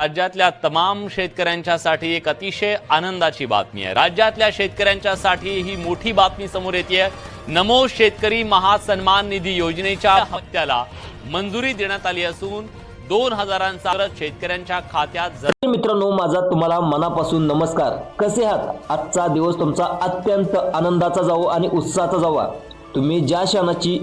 राज्यातल्या तमाम शेतकऱ्यांच्यासाठी एक अतिशय आनंदाची बातमी आहे। राज्यातल्या शेतकऱ्यांच्यासाठी ही मोठी बातमी समोर येते। नमो शेतकरी महासन्मान निधी योजनेच्या हप्त्याला मंजुरी देण्यात आली असून 2000चा शेतकऱ्यांच्या खात्यात। मित्रांनो, माझा तुम्हाला मनापासून नमस्कार। कसे आहात? आजचा दिवस तुमचा अत्यंत आनंदाचा जावो आणि उत्साहाचा जावा। तुम्ही ज्या क्षणाची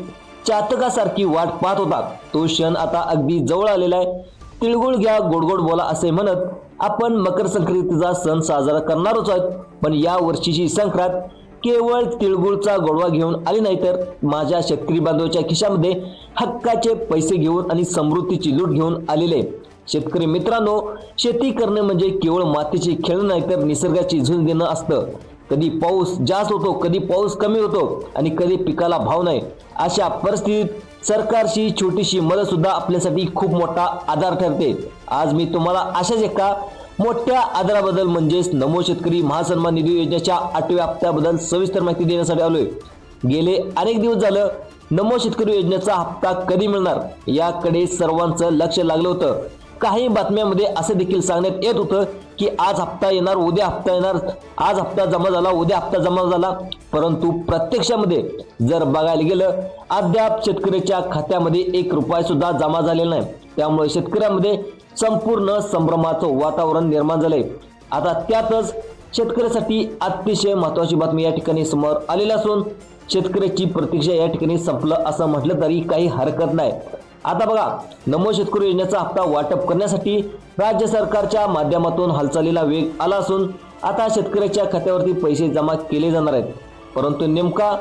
चातकासारखी वाट पाहत होता तो क्षण आता अगदी जवळ आलेला आहे। तिळगुळ घ्या, गोडगोड बोला असे म्हणत आपण मकर संक्रांतीचा सण साजरा करणारच आहोत। पण या वर्षीची संक्रांत केवळ तिळगुळचा गोडवा घेऊन आली नाही, तर माझ्या शेतकरी बांधवाच्या खिशामध्ये हक्काचे पैसे घेऊन आणि समृद्धीची लूट घेऊन आलेले। शेतकरी मित्रांनो, शेती करणे म्हणजे केवळ मातीची खेळ नाही, तर निसर्गाची झुंज देणं असतं। कधी पाऊस जास्त होतो, कधी पाऊस कमी होतो आणि कधी पिकाला भाव नाही। अशा परिस्थितीत सरकारची छोटीशी मदत सुद्धा आपल्यासाठी खूप मोठा आधार ठरते। आज मी तुम्हाला अशाच एका मोठ्या आधाराबद्दल म्हणजेच नमो शेतकरी महासन्मान निधी योजनेच्या 8व्या हप्त्याबद्दल सविस्तर माहिती देण्यासाठी आलोय। गेले अनेक दिवस झालं नमो शेतकरी योजनेचा हप्ता कधी मिळणार याकडे सर्वांचं लक्ष लागलं होतं। काही बातम्यांमध्ये असे देखील सांगण्यात येत होतं की आज हप्ता येणार, उद्या हप्ता येणार, आज हप्ता जमा झाला, उद्या हप्ता जमा झाला। परंतु प्रत्यक्षामध्ये जर बघायला गेलं अद्याप शेतकऱ्याच्या खात्यामध्ये 1 रुपया सुद्धा जमा झालेला नाही। त्यामुळे शेतकऱ्यांमध्ये संपूर्ण संभ्रमाचं वातावरण निर्माण झालंय। आता त्यातच शेतकऱ्यासाठी अतिशय महत्त्वाची बातमी या ठिकाणी समोर आलेली असून शेतकऱ्याची प्रतीक्षा या ठिकाणी संपलं असं म्हटलं तरी काही हरकत नाही। आता बघा, नमो शेतकरी योजनेचा हप्ता वाटप करण्यासाठी राज्य सरकारच्या माध्यमातून हालचालीला वेग आला असून आता शेतकऱ्याच्या खात्यावरती पैसे जमा केले जाणार आहेत। परंतु नेमका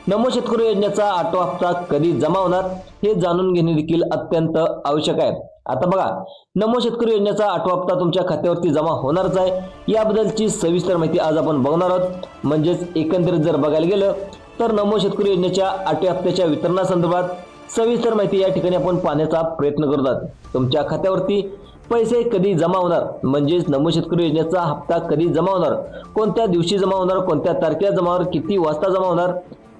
नमो शेतकरी योजनेचा 8वा हप्ता कधी जमा होणार हे जाणून घेणे देखील अत्यंत आवश्यक आहे। आता बघा, नमो शेतकरी योजनेचा 8वा हप्ता तुमच्या खात्यावरती जमा होणारच आहे। याबद्दलची सविस्तर माहिती आज आपण बघणार आहोत। म्हणजेच एकंदरीत जर बघायला गेलं तर नमो शेतकरी योजनेच्या 8व्या हप्त्याच्या वितरणासंदर्भात सविस्तर माहिती या ठिकाणी आपण पाहण्याचा प्रयत्न करत आहोत। तुमच्या खात्यावरती पैसे कधी जमा होणार, म्हणजेच नमो शेतकरी योजनेचा हप्ता कधी जमा होणार, कोणत्या दिवशी जमा होणार, कोणत्या तारखेला जमा होणार, किती वाजता जमा होणार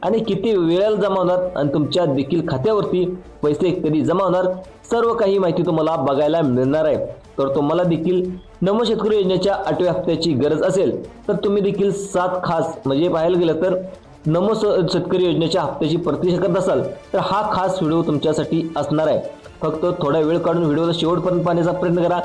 आणि किती वेळेला जमा होणार आणि तुमच्या देखील खात्यावरती पैसे कधी जमा होणार, सर्व काही माहिती तुम्हाला बघायला मिळणार आहे। तर तुम्हाला देखील नमो शेतकरी योजनेच्या 8व्या हप्त्याची गरज असेल तर तुम्ही देखील 7 खास म्हणजे पाहायला गेलं तर नमो शेतकरी योजनेच्या हप्त्याची प्रतीक्षा करत असाल तर हा खास व्हिडिओ तुमच्यासाठी असणार आहे। फक्त थोडा वेळ काढून व्हिडिओला शेवटपर्यंत पाहण्याचा प्रयत्न करा।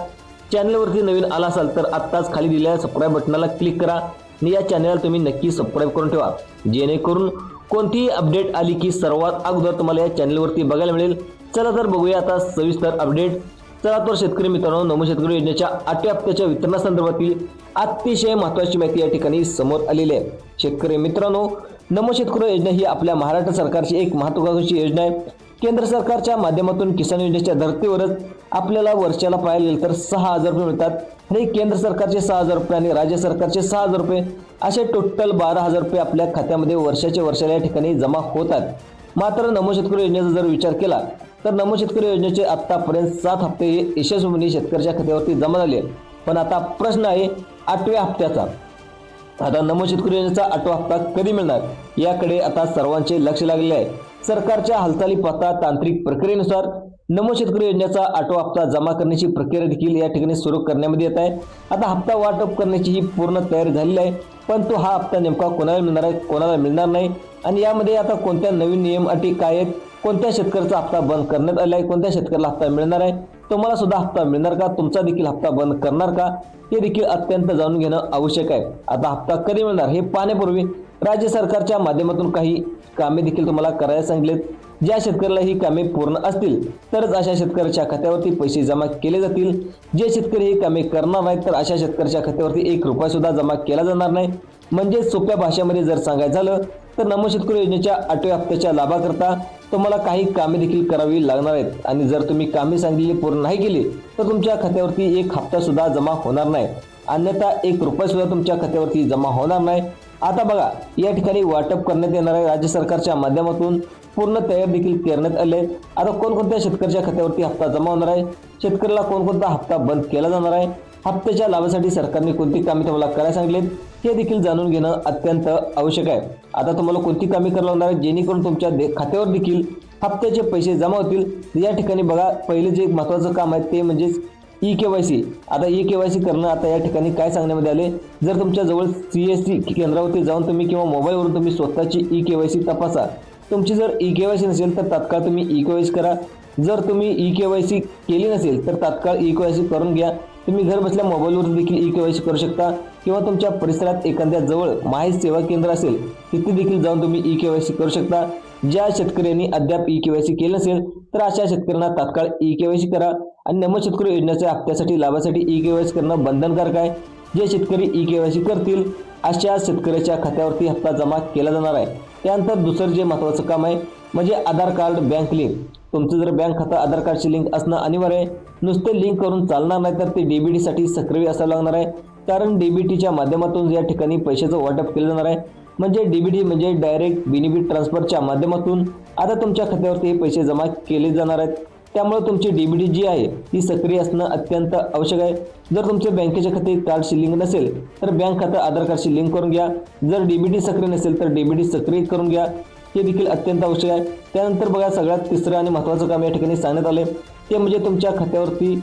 चॅनलवरती नवीन आला असाल तर आत्ताच खाली दिलेल्या सबस्क्राईब बटनाला क्लिक करा आणि या चॅनलला तुम्ही नक्की सबस्क्राईब करून ठेवा, जेणेकरून कोणतीही अपडेट आली की सर्वात अगोदर तुम्हाला या चॅनलवरती बघायला मिळेल। चला तर बघूया आता सविस्तर अपडेट। चला तर शेतकरी मित्रांनो, नमो शेतकरी योजनेच्या 8व्या हप्त्याच्या वितरणासंदर्भातील अतिशय महत्त्वाची माहिती या ठिकाणी समोर आलेली आहे। शेतकरी मित्रांनो, नमो शेतकरी योजना ही आपल्या महाराष्ट्र सरकारची एक महत्त्वाची योजना आहे। केंद्र सरकारच्या माध्यमातून किसान योजनेच्या धर्तीवरच आपल्याला वर्षाला पाहायला गेलं तर 6000 रुपये मिळतात आणि केंद्र सरकारचे 6000 रुपये आणि राज्य सरकारचे 6000 रुपये असे टोटल 12000 रुपये आपल्या खात्यामध्ये वर्षाला या ठिकाणी जमा होतात। मात्र नमो शेतकरी योजनेचा जर विचार केला तर नमो शेतकरी योजनेचे आतापर्यंत 7 हप्ते यशस्वीपणे शेतकऱ्याच्या खात्यावरती जमा झाले। पण आता प्रश्न आहे 8व्या हप्त्याचा। आता नमो शेतकरी योजनेचा 8वा हप्ता कधी मिळणार याकडे आता सर्वांचे लक्ष लागले आहे। सरकारच्या हालचाली पाहता तांत्रिक प्रक्रियेनुसार नमो शेतकरी योजनेचा 8वा हप्ता जमा करण्याची प्रक्रिया देखील या ठिकाणी सुरू करण्यामध्ये येत आहे। आता हप्ता वाटप करण्याची ही पूर्ण तयारी झालेली आहे, पण तो हा हप्ता नेमका कोणाला मिळणार आहे, कोणाला मिळणार नाही आणि यामध्ये आता कोणत्या नवीन नियम अटी काय आहेत, कोणत्या शेतकऱ्याचा हप्ता बंद करण्यात आला आहे, कोणत्या शेतकऱ्याला हप्ता मिळणार आहे, तुम्हाला सुद्धा हप्ता मिळणार का, तुमचा देखील हप्ता बंद करणार का, हे देखील अत्यंत जाणून घेणं आवश्यक आहे। आता हप्ता कधी मिळणार हे पाहण्यापूर्वी राज्य सरकारच्या माध्यमातून काही कामे देखील तुम्हाला करायला सांगितलेत। ज्या शेतकऱ्याला ही कामे पूर्ण असतील तरच अशा शेतकऱ्याच्या खात्यावरती पैसे जमा केले जातील। जे शेतकरी ही कामे करणार नाहीत तर अशा शेतकऱ्याच्या खात्यावरती 1 रुपया सुद्धा जमा केला जाणार नाही। म्हणजे सोप्या भाषेमध्ये जर सांगायचं झालं तर नमो शेतकरी योजनेच्या 8व्या हप्त्याच्या लाभाकरता तुम्हाला काही कामे देखील करावी लागणार आहेत आणि जर तुम्ही कामे सांगितलेली पूर्ण नाही केली तर तुमच्या खात्यावरती 1 हप्ता सुद्धा जमा होणार नाही, अन्यथा 1 रुपया सुद्धा तुमच्या खात्यावरती जमा होणार नाही। आता बघा, या ठिकाणी वाटप करण्यात येणार आहे राज्य सरकारच्या माध्यमातून पूर्ण तयार देखील करण्यात आले। आता कोणकोणत्या शेतकऱ्याच्या खात्यावरती हप्ता जमा होणार आहे, शेतकऱ्याला कोणकोणता हप्ता बंद केला जाणार आहे, हप्त्याच्या लाभासाठी सरकारने कोणती कामे तुम्हाला करायला सांगितलेत हे देखील जाणून घेणं अत्यंत आवश्यक आहे। आता तुम्हाला कोणती कामे करायला लागणार आहे जेणेकरून तुमच्या खात्यावर देखील हप्त्याचे पैसे जमा होतील। या ठिकाणी बघा, पहिले जे महत्त्वाचं काम आहे ते म्हणजे ई-KYC. आता ई-KYC करणं आता या ठिकाणी काय सांगण्यामध्ये आले, जर तुमच्या जवळ CSC केंद्रावरती जाऊन तुम्ही किंवा मोबाईलवरून तुम्ही स्वतःची ई-KYC तपासा. तुमची जर ई-KYC नसेल तर तात्काळ तुम्ही ई-KYC करा. जर तुम्ही ई-KYC केली नसेल तर तात्काळ ई-KYC करून घ्या. तुम्ही घर बसल्या मोबाईलवर देखील ई-KYC करू शकता किंवा तुमच्या परिसरात एखाद्या जवळ माहिती सेवा केंद्र असेल तिथे देखील जाऊन तुम्ही ई-KYC करू शकता. ज्या शेतकऱ्यांनी अद्याप ई-KYC केलं नसेल तर अशा शेतकऱ्यांना तात्काळ ई-KYC करा. आणि नमो शेतकरी योजनेच्या हप्त्यासाठी लाभासाठी ई-KYC करणं बंधनकारक आहे. जे शेतकरी ई-KYC करतील अशा शेतकऱ्याच्या खात्यावरती हप्ता जमा केला जाणार आहे. त्यानंतर दुसरं जे महत्त्वाचं काम आहे म्हणजे आधार कार्ड बँक लिंक. तुमचं जर बँक खातं आधार कार्डशी लिंक असणं अनिवार्य आहे. नुसते लिंक करून चालणार नाही तर ते DBTसाठी सक्रिय असावं लागणार आहे. कारण DBTच्या माध्यमातून या ठिकाणी पैशाचं वाटप केलं जाणार आहे. म्हणजे DBT म्हणजे डायरेक्ट बेनिफिट ट्रान्सफरच्या माध्यमातून आता तुमच्या खात्यावरती हे पैसे जमा केले जाणार आहेत. त्यामुळे तुमची DBT जी आहे ती सक्रिय असणं अत्यंत आवश्यक आहे. जर तुमचे बँकेचे खाते कार्डशी लिंक नसेल तर बँक खातं आधार कार्डशी लिंक करून घ्या. जर DBT सक्रिय नसेल तर DBT सक्रिय करून घ्या. हे देखील अत्यंत आवश्यक आहे. त्यानंतर बघा सगळ्यात तिसरं आणि महत्त्वाचं काम या ठिकाणी सांगण्यात आले ते म्हणजे तुमच्या खात्यावरती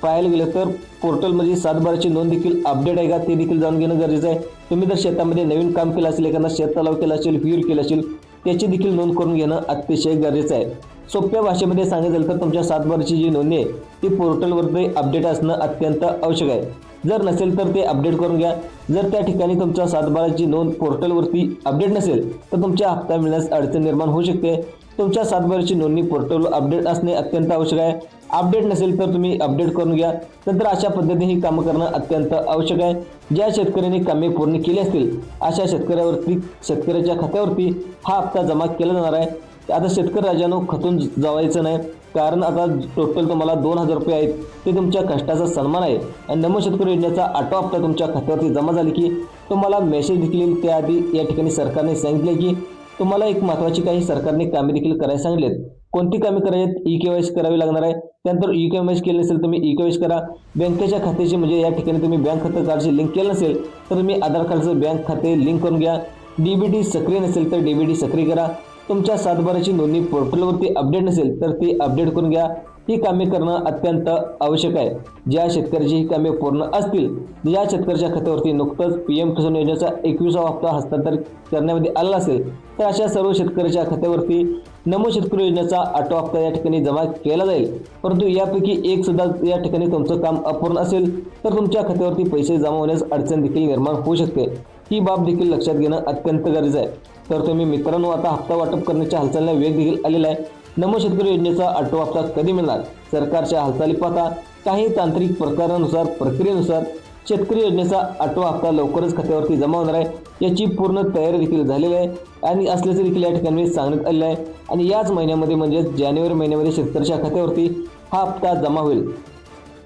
पाहायला गेलं तर पोर्टलमध्ये 7/12ची नोंद देखील अपडेट आहे का ते देखील जाणून घेणं गरजेचं आहे. तुम्ही जर शेतामध्ये नवीन काम केलं असेल, एखादा शेत तलाव केला असेल, विहीर केलं असेल त्याची देखील नोंद करून घेणं अतिशय गरजेचं आहे. सोप्या भाषेमध्ये सांगायचं झालं तर तुमच्या 7/12ची जी नोंदणी आहे ती पोर्टलवरती अपडेट असणं अत्यंत आवश्यक आहे. जर नसेल तर ते अपडेट करून घ्या. जर त्या ठिकाणी तुमच्या 7/12ची नोंद पोर्टलवरती अपडेट नसेल तर तुमच्या हप्ता मिळण्यास अडचण निर्माण होऊ शकते. तुमच्या 7/12ची नोंदणी पोर्टलवर अपडेट असणे अत्यंत आवश्यक आहे. अपडेट नसेल तर तुम्ही अपडेट करून घ्या. नंतर अशा पद्धतीने ही कामं करणं अत्यंत आवश्यक आहे. ज्या शेतकऱ्यांनी कामे पूर्ण केली असतील अशा शेतकऱ्याच्या खात्यावरती हा हप्ता जमा केला जाणार आहे. आता शेतकरी राजांनो खचून जावायचं नाही. कारण आता टोटल तुम्हाला 2,000 रुपये आहेत ते तुमच्या कष्टाचा सन्मान आहे. आणि नमो शेतकरी योजनेचा 8वा हप्ता तुमच्या खात्यावरती जमा झाली की तुम्हाला मेसेज देखील येईल. त्याआधी या ठिकाणी सरकारने सांगितले की तुम्हाला एक महत्त्वाची काही सरकारने कामे देखील करायला सांगितलेत. कोणती कामे करायची? ई-KYC करावी लागणार आहे. त्यानंतर ई-KYC केलं नसेल तुम्ही ई-KYC करा. बँकेच्या खात्याची म्हणजे या ठिकाणी तुम्ही बँक खातं कार्डशी लिंक केलं नसेल तर तुम्ही आधार कार्डचं बँक खाते लिंक करून घ्या. DBT सक्रिय नसेल तर DBT सक्रिय करा. तुमच्या 7/12ची नोंदणी पोर्टलवरती अपडेट नसेल तर ती अपडेट करून घ्या. ही कामे करणं अत्यंत आवश्यक आहे. ज्या शेतकऱ्याची ही कामे पूर्ण असतील, ज्या शेतकऱ्याच्या खात्यावरती नुकतंच PM किसान योजनेचा 21वा हप्ता हस्तांतरित करण्यामध्ये आला असेल तर अशा सर्व शेतकऱ्याच्या खात्यावरती नमो शेतकरी योजनेचा 8वा हप्ता या ठिकाणी जमा केला जाईल. परंतु यापैकी एक सुद्धा या ठिकाणी तुमचं काम अपूर्ण असेल तर तुमच्या खात्यावरती पैसे जमा होण्यास अडचण देखील निर्माण होऊ शकते. ही बाब देखील लक्षात घेणं अत्यंत गरजेचं आहे. तर तुम्ही मित्रांनो आता हप्ता वाटप करण्याच्या हालचालीला वेग देखील आलेला आहे. नमो शेतकरी योजनेचा 8वा हप्ता कधी मिळणार? सरकारच्या हालचाली पाहता काही तांत्रिक प्रक्रियेनुसार शेतकरी योजनेचा 8वा हप्ता लवकरच खात्यावरती जमा होणार आहे. याची पूर्ण तयारी देखील झालेली आहे आणि असल्याचं देखील या ठिकाणी सांगण्यात आलेलं आहे. आणि याच महिन्यामध्ये म्हणजे जानेवारी महिन्यामध्ये शेतकऱ्याच्या खात्यावरती हा हप्ता जमा होईल.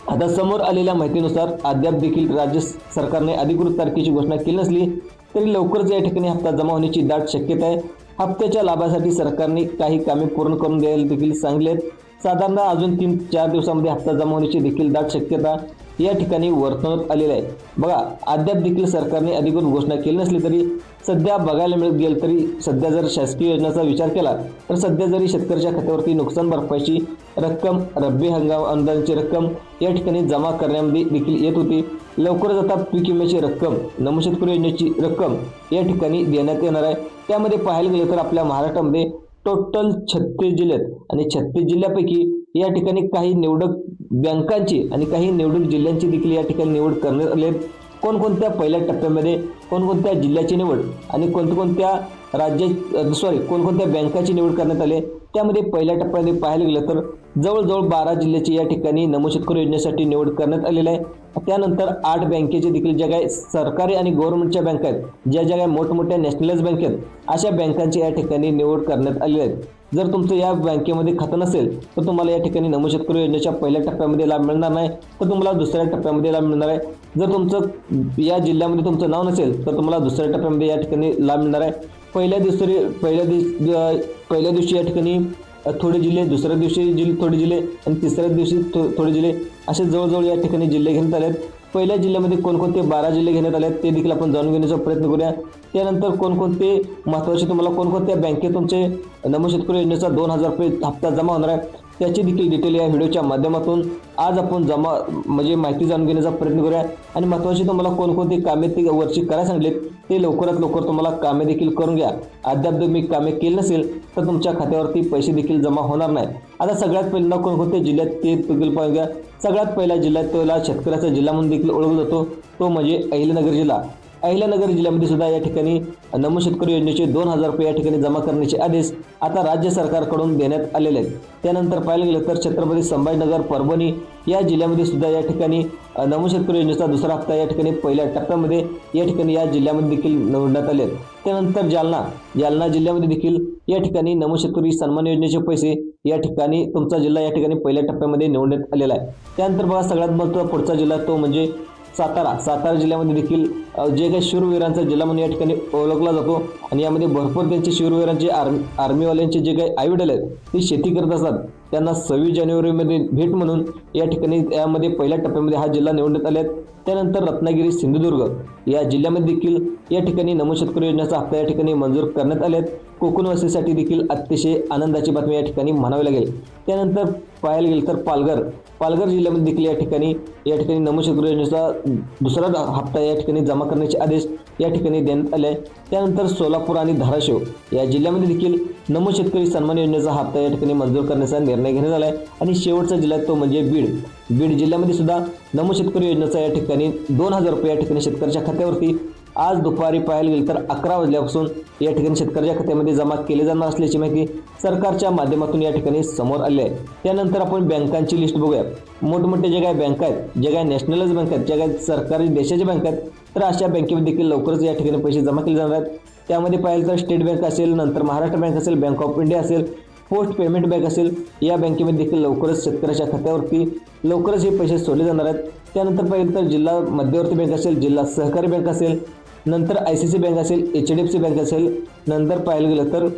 आता समोर आलेल्या माहितीनुसार अद्याप देखील राज्य सरकारने अधिकृत तारखेची घोषणा केली नसली तरी लवकरच या ठिकाणी हप्ता जमा होण्याची दाट शक्यता आहे. हप्त्याच्या लाभासाठी सरकारने काही कामे पूर्ण करून द्यायला देखील सांगितलेत. साधारणतः अजून 3-4 दिवसांमध्ये हप्ता जमा होण्याची देखील दाट शक्यता या ठिकाणी वर्तवण्यात आलेली आहे. बघा अद्याप देखील सरकारने अधिकृत घोषणा केली नसली तरी सध्या बघायला मिळत गेलं तरी सध्या जर शासकीय योजनेचा विचार केला तर सध्या जरी शेतकऱ्याच्या खात्यावरती नुकसान भरपाईची रक्कम, रब्बी हंगाम अनुदानाची रक्कम या ठिकाणी जमा करण्यामध्ये देखील येत होती. लवकरच आता पीक विम्याची रक्कम, नमो शेतकरी योजनेची रक्कम या ठिकाणी देण्यात येणार आहे. त्यामध्ये पाहायला गेलं तर आपल्या महाराष्ट्रामध्ये टोटल 36 जिल्हे आहेत आणि 36 जिल्ह्यापैकी या ठिकाणी काही निवडक बँकांची आणि काही निवडक जिल्ह्यांची देखील या ठिकाणी निवड करण्यात आली आहे. कोणकोणत्या पहिल्या टप्प्यामध्ये कोणकोणत्या जिल्ह्याची निवड आणि कोणकोणत्या कोणकोणत्या बँकाची निवड करण्यात आली. त्यामध्ये पहिल्या टप्प्यामध्ये पाहायला गेलं तर जवळजवळ 12 जिल्ह्याची या ठिकाणी नमो शेतकरी योजनेसाठी निवड करण्यात आलेली आहे. त्यानंतर 8 बँकेचे देखील ज्या काही सरकारी आणि गव्हर्नमेंटच्या बँका आहेत, ज्या काही मोठमोठ्या नॅशनलाइज बँक आहेत अशा बँकांची या ठिकाणी निवड करण्यात आलेली आहे. जर तुमचं या बँकेमध्ये खातं नसेल तर तुम्हाला या ठिकाणी नमो शेतकरी योजनेच्या पहिल्या टप्प्यामध्ये लाभ मिळणार नाही तर तुम्हाला दुसऱ्या टप्प्यामध्ये लाभ मिळणार आहे. जर तुमचं या जिल्ह्यामध्ये तुमचं नाव नसेल तर तुम्हाला दुसऱ्या टप्प्यामध्ये या ठिकाणी लाभ मिळणार आहे. पहिल्या दिवशी या ठिकाणी थोडे जिल्हे, दुसऱ्या दिवशी थोडे जिल्हे आणि तिसऱ्या दिवशी थोडे जिल्हे असे जवळजवळ या ठिकाणी जिल्हे घेण्यात आले आहेत. पहिल्या जिल्ह्यामध्ये कोणकोणते 12 जिल्हे घेण्यात आले आहेत ते देखील आपण जाणून घेण्याचा प्रयत्न करूया. त्यानंतर कोणकोणते महत्त्वाचे तुम्हाला कोणकोणत्या बँकेत तुमचे नमो शेतकरी योजनेचा 2,000 रुपये हप्ता जमा होणार आहे त्याची देखील डिटेल या व्हिडिओच्या माध्यमातून आज आपण माहिती जाणून घेण्याचा प्रयत्न करूया। आणि महत्त्वाची तुम्हाला कोणकोणती कामे ती वरची करायला सांगितलेत ते लवकरात लवकर तुम्हाला कामे देखील करून घ्या। अद्याप तुम्ही कामे केली नसेल तर तुमच्या खात्यावरती पैसे देखील जमा होणार नाही। आता सगळ्यात पहिल्यांदा कोणकोणत्या जिल्ह्यात ते देखील पाहून घ्या। सगळ्यात पहिला जिल्हा त्याला शेतकऱ्याचा जिल्हा म्हणून देखील ओळखला जातो, तो म्हणजे अहिल्यानगर जिल्हा। अहिल्यानगर जिल्ह्यामध्ये सुद्धा या ठिकाणी नमो शेतकरी योजनेचे 2000 रुपये या ठिकाणी जमा करण्याचे आदेश आता राज्य सरकारकडून देण्यात आलेले आहेत। त्यानंतर पाहायला गेलं तर छत्रपती संभाजीनगर, परभणी या जिल्ह्यामध्ये सुद्धा या ठिकाणी नमो शेतकरी योजनेचा दुसरा हप्ता या ठिकाणी पहिल्या टप्प्यामध्ये या ठिकाणी या जिल्ह्यामध्ये देखील निवडण्यात आले आहेत। त्यानंतर जालना जिल्ह्यामध्ये देखील या ठिकाणी नमो शेतकरी सन्मान योजनेचे पैसे या ठिकाणी तुमचा जिल्हा या ठिकाणी पहिल्या टप्प्यामध्ये निवडण्यात आलेला आहे। त्यानंतर बघा सगळ्यात महत्त्वाचा पुढचा जिल्हा तो म्हणजे सातारा जिल्ह्यामध्ये देखील जे काही शूरवीरांचा जिल्हा म्हणून या ठिकाणी ओळखला जातो आणि यामध्ये भरपूर त्यांचे शूरवीरांचे आर्मीवाल्यांचे जे काही आईवडील आहेत ते शेती करत असतात, त्यांना 26 जानेवारीमध्ये भेट म्हणून या ठिकाणी यामध्ये पहिल्या टप्प्यामध्ये हा जिल्हा निवडण्यात आले आहेत। त्यानंतर रत्नागिरी, सिंधुदुर्ग या जिल्ह्यामध्ये देखील या ठिकाणी नमो शेतकरी योजनेचा हप्ता या ठिकाणी मंजूर करण्यात आले आहेत। कोकणवासीसाठी देखील अतिशय आनंदाची बातमी या ठिकाणी म्हणावी लागेल। त्यानंतर पाहायला गेलं तर पालघर जिल्ह्यामध्ये देखील या ठिकाणी नमो शेतकरी योजनेचा दुसरा हप्ता या ठिकाणी जमा करण्याचे आदेश या ठिकाणी देण्यात आले आहे। त्यानंतर सोलापूर आणि धाराशिव या जिल्ह्यामध्ये देखील नमो शेतकरी सन्मान योजनेचा हप्ता या ठिकाणी मंजूर करण्याचा निर्णय घेण्यात आला आहे। आणि शेवटचा जिल्हा तो म्हणजे बीड जिल्ह्यामध्ये सुद्धा नमो शेतकरी योजनेचा या ठिकाणी 2000 रुपये या ठिकाणी शेतकऱ्याच्या खात्यावरती आज दुपारी पाहायला गेलं तर 11 वाजल्यापासून या ठिकाणी शेतकऱ्याच्या खात्यामध्ये जमा केले जाणार असल्याची माहिती सरकारच्या माध्यमातून या ठिकाणी समोर आली आहे। त्यानंतर आपण बँकांची लिस्ट बघूया। मोठमोठे जे काही बँका आहेत, जे काही नॅशनलाइज बँक आहेत, जे काही सरकारी देशाच्या बँका आहेत, तर अशा बँकेमध्ये देखील लवकरच या ठिकाणी पैसे जमा केले जाणार आहेत। त्यामध्ये पाहिलं तर स्टेट बँक असेल, नंतर महाराष्ट्र बँक असेल, बँक ऑफ इंडिया असेल, पोस्ट पेमेंट बँक असेल, या बँकेमध्ये देखील लवकरच शेतकऱ्याच्या खात्यावरती लवकरच हे पैसे सोडले जाणार आहेत। त्यानंतर पाहिलं तर जिल्हा मध्यवर्ती बँक असेल, जिल्हा सहकारी बँक असेल, नंतर ICICI बँक असेल, HDFC बँक असेल, नंतर पाहायला गेलं तर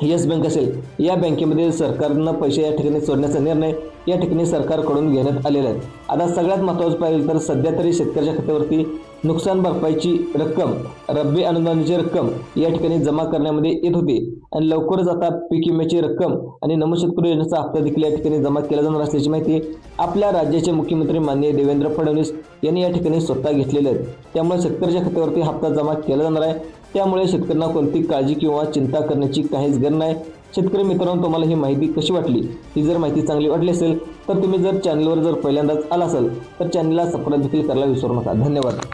येस बँक असेल, या बँकेमध्ये सरकारनं पैसे या ठिकाणी सोडण्याचा निर्णय या ठिकाणी सरकारकडून घेण्यात आलेला आहे। आता सगळ्यात महत्त्वाचं पाहिलं तर सध्या तरी शेतकऱ्याच्या खात्यावरती नुकसान भरपाईची रक्कम, रब्बी अनुदानाची रक्कम या ठिकाणी जमा करण्यामध्ये येत होती आणि लवकरच आता पीक विम्याची रक्कम आणि नमो शेतकरी योजनेचा हप्ता देखील या ठिकाणी जमा केला जाणार असल्याची माहिती आपल्या राज्याचे मुख्यमंत्री माननीय देवेंद्र फडणवीस यांनी या ठिकाणी स्वतः घेतलेले आहेत। त्यामुळे शेतकऱ्याच्या खात्यावरती हप्ता जमा केला जाणार आहे। त्यामुळे शेतकऱ्यांना कोणती काळजी किंवा चिंता करण्याची काहीच गरज नाही। शेतकरी मित्रांनो, तुम्हाला ही माहिती कशी वाटली? ही जर माहिती चांगली वाटली असेल तर तुम्ही जर चॅनलवर पहिल्यांदाच आला असाल तर चॅनलला सबस्क्राईब देखील करायला विसरू नका। धन्यवाद।